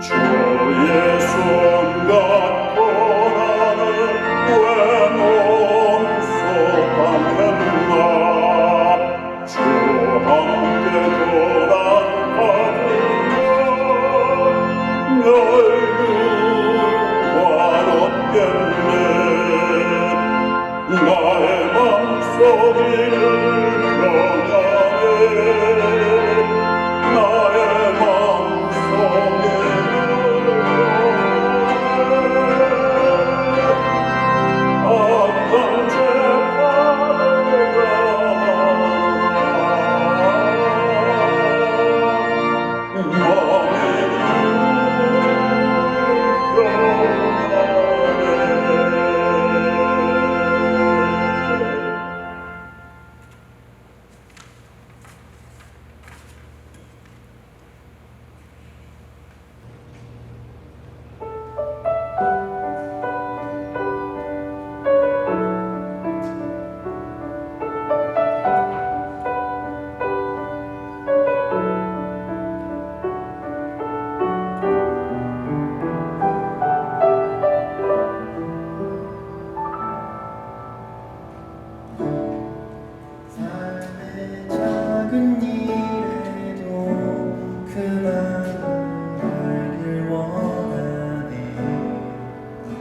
주의 손 갖고 나는 왜 나의 맘소리를 변하네 나의 맘소리를 어떤 작은 일에도 그 마음을 알길 원하네 그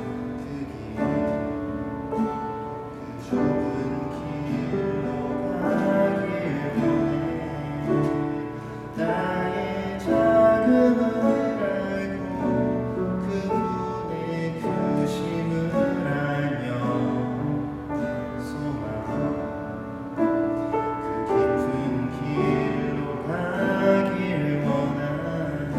좁은 길로 가길 원해 나의 자금을 알고 그분의 크심을 알며 소망 깊은 길로 가길 원하네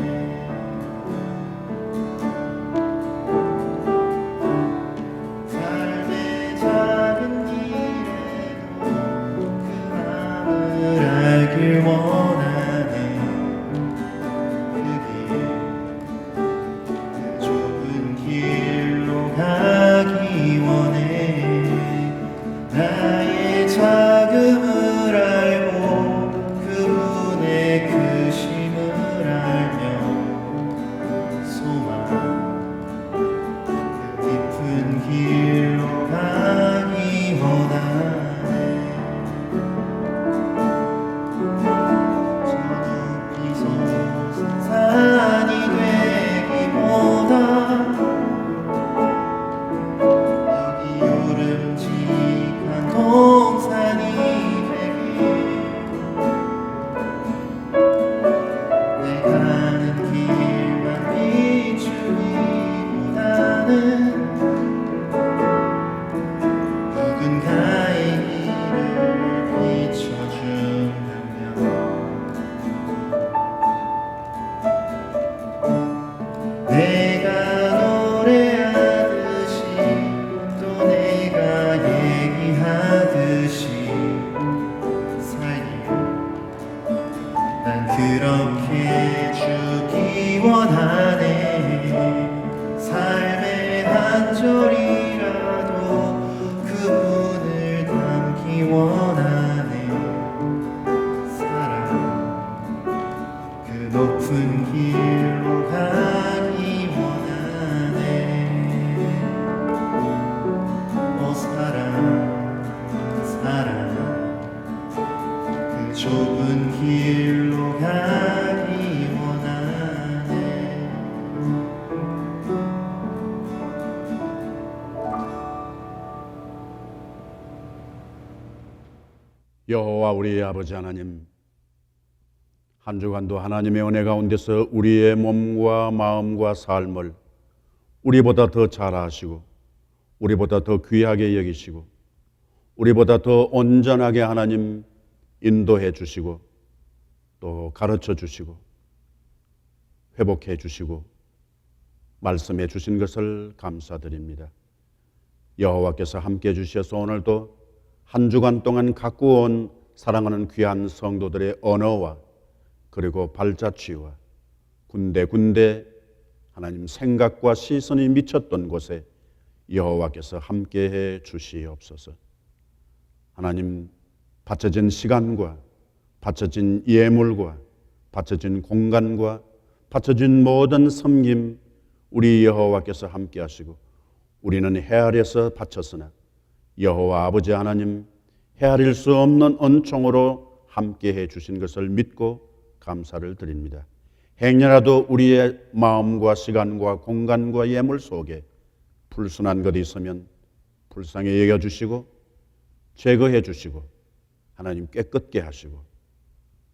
삶의 작은 일에도 그 마음을 알길 원하네 그 좁은 길로 가기 원해 나의 자금을 알고 그분의 크심을 알며 소망 그 깊은 길로 가기 원하네 저 높이 솟은 산이 되기보다 여기 요름직한 동산이 되길 내 가는 길만 비추기보다는 누군가의 길을 비춰준다면 내가 노래하듯이 또 내가 얘기하듯이 살기를 난 그렇게 주기 원하네 삶의 한 절이라도 그분을 담기 원하네 사랑 그 높은 길로 가기 원하네 오 사랑 그 좁은 길로 가기 원하네 여호와 우리 아버지 하나님, 한 주간도 하나님의 은혜 가운데서 우리의 몸과 마음과 삶을 우리보다 더 잘 아시고 우리보다 더 귀하게 여기시고 우리보다 더 온전하게 하나님 인도해 주시고 또 가르쳐 주시고 회복해 주시고 말씀해 주신 것을 감사드립니다. 여호와께서 함께 주셔서 오늘도 한 주간 동안 갖고 온 사랑하는 귀한 성도들의 언어와 그리고 발자취와 군데군데 하나님 생각과 시선이 미쳤던 곳에 여호와께서 함께해 주시옵소서. 하나님 바쳐진 시간과 바쳐진 예물과 바쳐진 공간과 바쳐진 모든 섬김 우리 여호와께서 함께하시고 우리는 헤아려서 바쳤으나 여호와 아버지 하나님 헤아릴 수 없는 은총으로 함께해 주신 것을 믿고 감사를 드립니다. 행여라도 우리의 마음과 시간과 공간과 예물 속에 불순한 것이 있으면 불쌍히 여겨주시고 제거해 주시고 하나님 깨끗게 하시고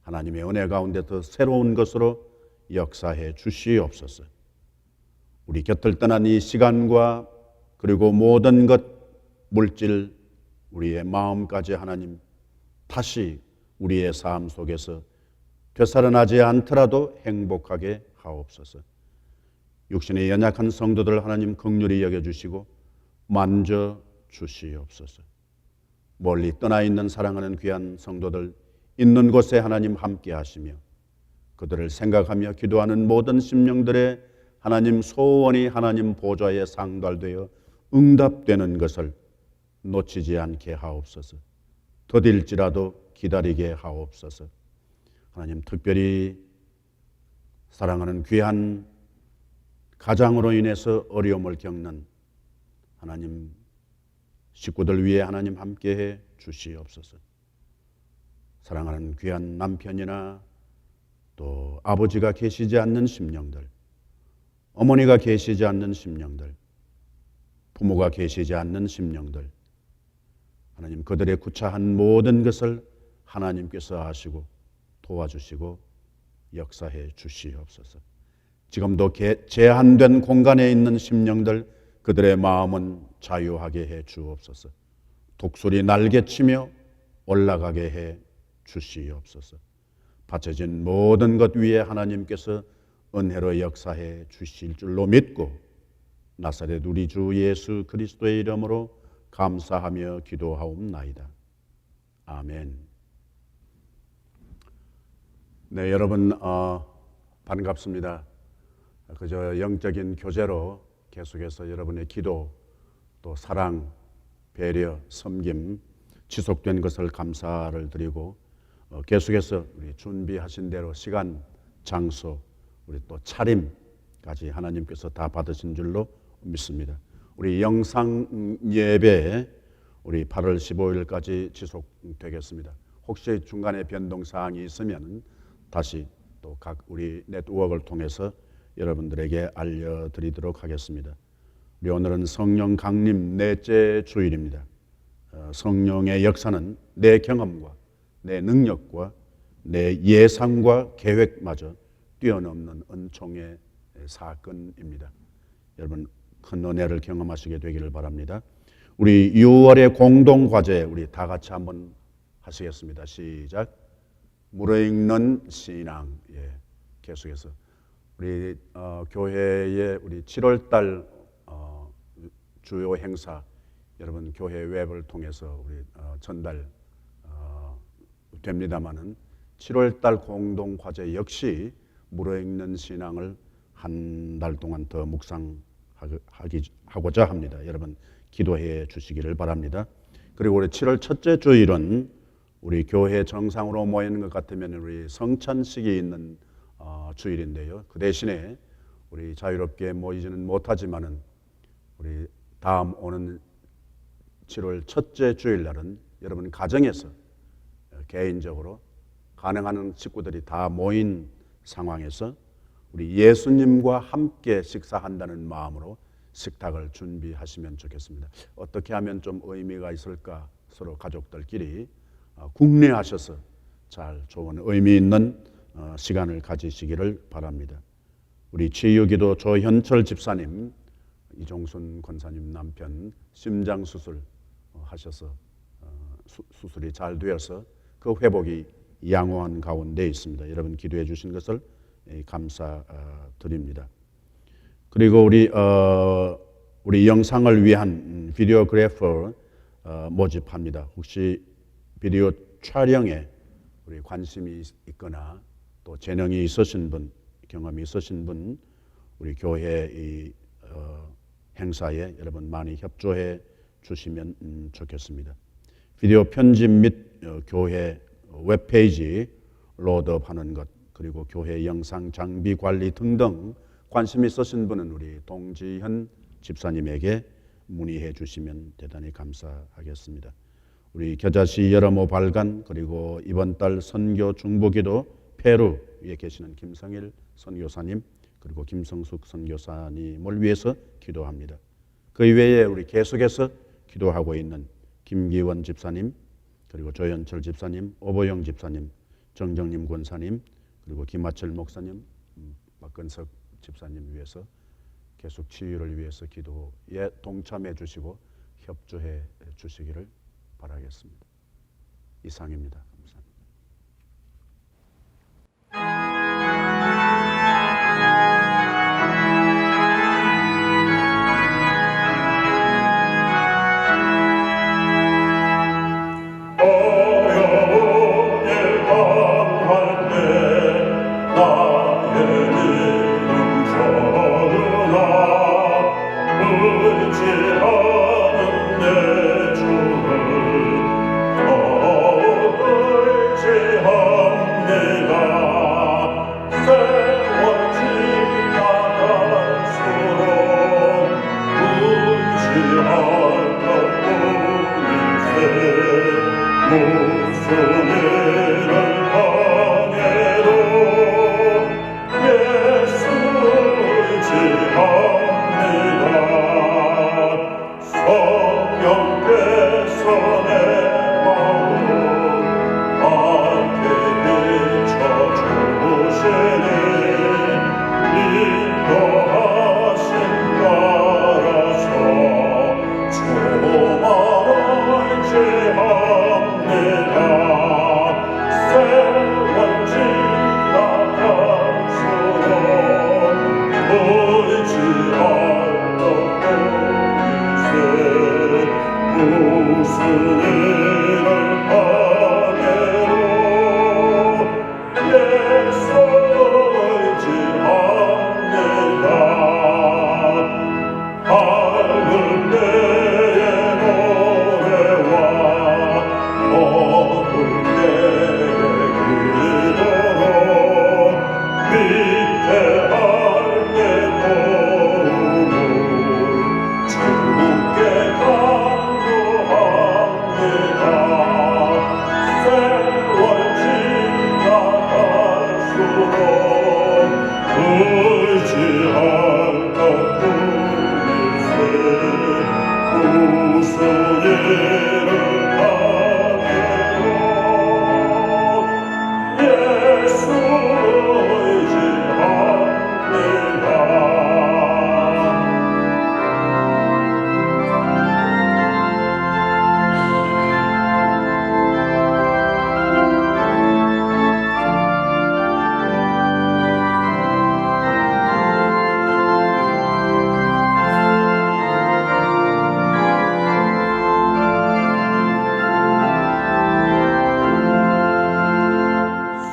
하나님의 은혜 가운데 더 새로운 것으로 역사해 주시옵소서. 우리 곁을 떠난 이 시간과 그리고 모든 것, 물질, 우리의 마음까지 하나님 다시 우리의 삶 속에서 되살아나지 않더라도 행복하게 하옵소서. 육신의 연약한 성도들 하나님 긍휼히 여겨주시고 만져 주시옵소서. 멀리 떠나 있는 사랑하는 귀한 성도들 있는 곳에 하나님 함께 하시며 그들을 생각하며 기도하는 모든 심령들의 하나님 소원이 하나님 보좌에 상달되어 응답되는 것을 놓치지 않게 하옵소서. 더딜지라도 기다리게 하옵소서. 하나님 특별히 사랑하는 귀한 가장으로 인해서 어려움을 겪는 하나님 식구들 위해 하나님 함께해 주시옵소서. 사랑하는 귀한 남편이나 또 아버지가 계시지 않는 심령들, 어머니가 계시지 않는 심령들, 부모가 계시지 않는 심령들, 하나님 그들의 구차한 모든 것을 하나님께서 아시고 도와주시고 역사해 주시옵소서. 지금도 제한된 공간에 있는 심령들 그들의 마음은 자유하게 해 주옵소서. 독수리 날개치며 올라가게 해 주시옵소서. 바쳐진 모든 것 위에 하나님께서 은혜로 역사해 주실 줄로 믿고 나사렛 우리 주 예수 그리스도의 이름으로 감사하며 기도하옵나이다. 아멘. 네, 여러분 반갑습니다. 그저 영적인 교제로 계속해서 여러분의 기도 또 사랑, 배려, 섬김 지속된 것을 감사를 드리고 계속해서 우리 준비하신 대로 시간, 장소, 우리 또 차림까지 하나님께서 다 받으신 줄로 믿습니다. 우리 영상 예배 우리 8월 15일까지 지속되겠습니다. 혹시 중간에 변동 사항이 있으면 다시 또 각 우리 네트워크를 통해서 여러분들에게 알려드리도록 하겠습니다. 우리 오늘은 성령 강림 넷째 주일입니다. 성령의 역사는 내 경험과 내 능력과 내 예상과 계획마저 뛰어넘는 은총의 사건입니다. 여러분 큰 은혜를 경험하시게 되기를 바랍니다. 우리 6월의 공동과제 우리 다 같이 한번 하시겠습니다. 시작. 물어익는 신앙. 예, 계속해서 우리 교회의 우리 7월달 주요 행사 여러분 교회 웹을 통해서 우리 전달 됩니다마는 7월달 공동과제 역시 물어익는 신앙을 한 달 동안 더 묵상하고자 합니다. 여러분 기도해 주시기를 바랍니다. 그리고 우리 7월 첫째 주일은 우리 교회 정상으로 모이는 것 같으면 우리 성찬식이 있는 주일인데요. 그 대신에 우리 자유롭게 모이지는 못하지만은 우리 다음 오는 7월 첫째 주일 날은 여러분 가정에서 개인적으로 가능한 식구들이 다 모인 상황에서 우리 예수님과 함께 식사한다는 마음으로 식탁을 준비하시면 좋겠습니다. 어떻게 하면 좀 의미가 있을까? 서로 가족들끼리 국내하셔서 잘 좋은 의미 있는 시간을 가지시기를 바랍니다. 우리 치유기도 조현철 집사님, 이종순 권사님 남편 심장수술 하셔서 수술이 잘 되어서 그 회복이 양호한 가운데 있습니다. 여러분 기도해 주신 것을 감사드립니다. 그리고 우리 영상을 위한 비디오그래퍼 모집합니다. 혹시 비디오 촬영에 우리 관심이 있거나 또 재능이 있으신 분, 경험이 있으신 분, 우리 교회 이 행사에 여러분 많이 협조해 주시면 좋겠습니다. 비디오 편집 및 교회 웹페이지 로드업하는 것, 그리고 교회 영상 장비 관리 등등 관심 있으신 분은 우리 동지현 집사님에게 문의해 주시면 대단히 감사하겠습니다. 우리 겨자씨 여러모 발간, 그리고 이번 달 선교 중보기도 페루에 계시는 김성일 선교사님, 그리고 김성숙 선교사님을 위해서 기도합니다. 그 이외에 우리 계속해서 기도하고 있는 김기원 집사님, 그리고 조현철 집사님, 오보영 집사님, 정정림 권사님, 그리고 김하철 목사님, 박근석 집사님 위해서 계속 치유를 위해서 기도에 동참해 주시고 협조해 주시기를 바라겠습니다. 이상입니다. 감사합니다. 어려운 일 당할 때 나의 믿음 적으나 의지하는 내 주를 더욱 의지합니다. 세월 지나갈수록 의지할 것뿐일세. 무슨 일을 당해도 예수 의지합니다. 성령께서 내 마음 밝게 비춰주시니 인도하심 따라서 저만 의지합니다. 세월 지나갈수록 의지할 것뿐일세. 무슨 일을 당해도 예수 의지합니다. 밝을 때의 노래와 어두울 때의 기도로 위태할 때 도움을 주께 간구합니다. 세월 지나갈수록 의지할 것뿐일세. 무슨 일을 당해도 예수 의지합니다.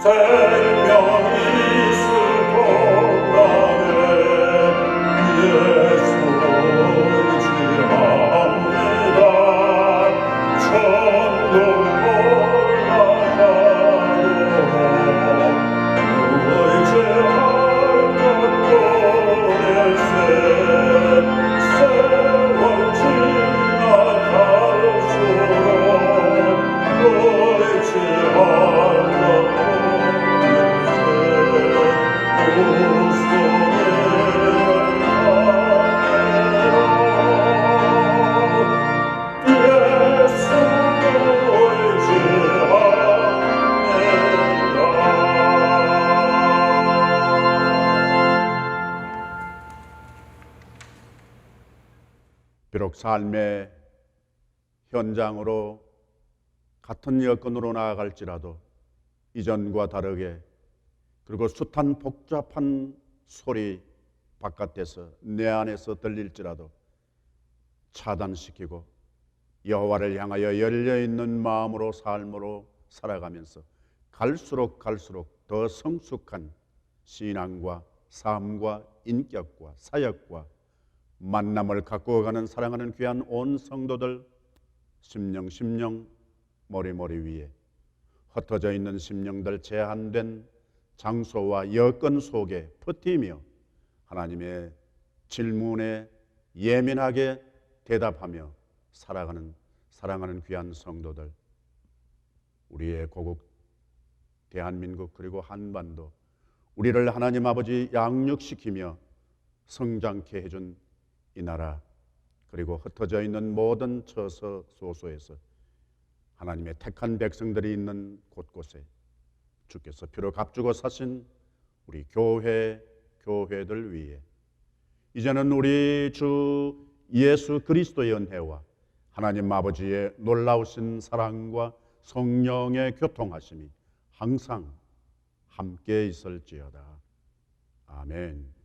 생명이 있을 동안에 예수 의지합니다. 천국 올라가도 의지할 것뿐일세. 세월 지나갈수록 의지할 비록 삶의 현장으로 같은 여건으로 나아갈지라도 이전과 다르게, 그리고 숱한 복잡한 소리 바깥에서 내 안에서 들릴지라도 차단시키고 여호와를 향하여 열려있는 마음으로 삶으로 살아가면서 갈수록 더 성숙한 신앙과 삶과 인격과 사역과 만남을 가꾸어가는 사랑하는 귀한 온 성도들, 심령 머리 위에 흩어져 있는 심령들, 제한된 장소와 여건 속에 버티며 하나님의 질문에 예민하게 대답하며 살아가는 사랑하는 귀한 성도들, 우리의 고국 대한민국 그리고 한반도, 우리를 하나님 아버지 양육시키며 성장케 해준 이 나라, 그리고 흩어져 있는 모든 처서 소소에서 하나님의 택한 백성들이 있는 곳곳에 주께서 피로 값주고 사신 우리 교회들 위해 이제는 우리 주 예수 그리스도의 은혜와 하나님 아버지의 놀라우신 사랑과 성령의 교통하심이 항상 함께 있을지어다. 아멘.